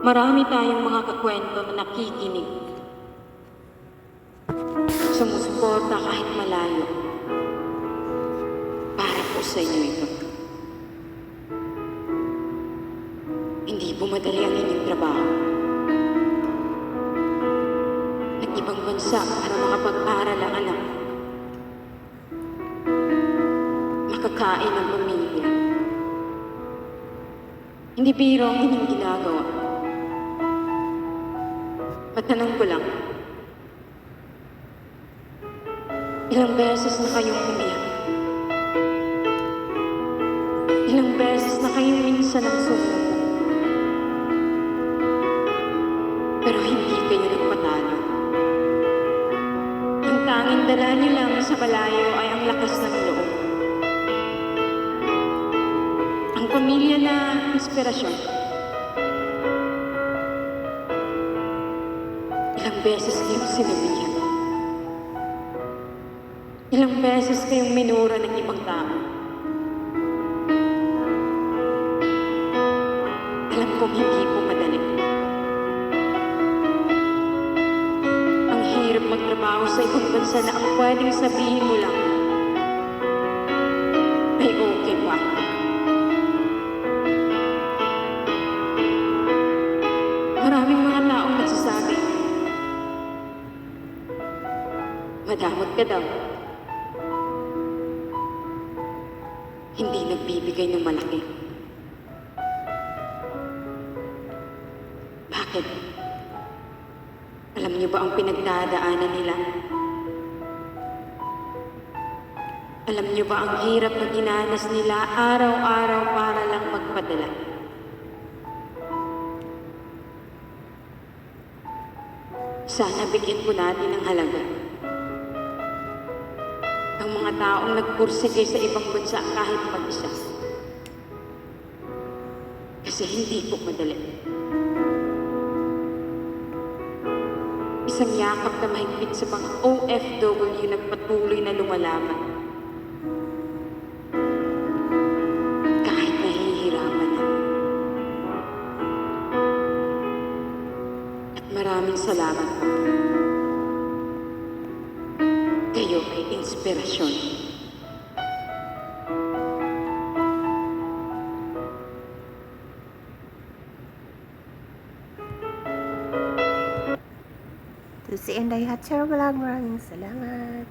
Marami tayong mga kakwento na nakikinig. Sumusuporta kahit malayo. Para po sa inyo ito. Hindi bumadali ang inyong trabaho. Nag-ibang bansa para makapag-aral ang anak. Makakain ang pamilya. Hindi biro ang inyong ginagawa. Matanong ko lang, ilang beses na kayong umiyak? Ilang beses na kayong minsan ang sumuko? Pero hindi kayo nagpatalo. Ang tanging dala niyo lang sa malayo ay ang lakas ng loob. Ang pamilya na inspirasyon. Ilang beses kayong sinabihan. Ilang beses kayong minura ng ibang tao. Alam kong hindi po madali. Ang hirap magtrabaho sa ibang bansa na ang pwedeng sabihin mo lang ay okay pa. Maraming mga taong nagsasabi, madamot ka daw. Hindi nagbibigay ng malaki. Bakit? Alam niyo ba ang pinagdadaanan nila? Alam niyo ba ang hirap na dinanas nila araw-araw para lang magpadala? Sana bigyan po natin ng halaga ang mga taong nagpursige sa ibang bansa kahit mag-isa. Kasi hindi po madali. Isang yakap na mahigpit sa mga OFW nagpatuloy na lumalaban. Kahit nahihirapan na. At maraming salamat po. Kayo ay inspirasyon. To si Inday Hatcher Vlog, maraming salamat.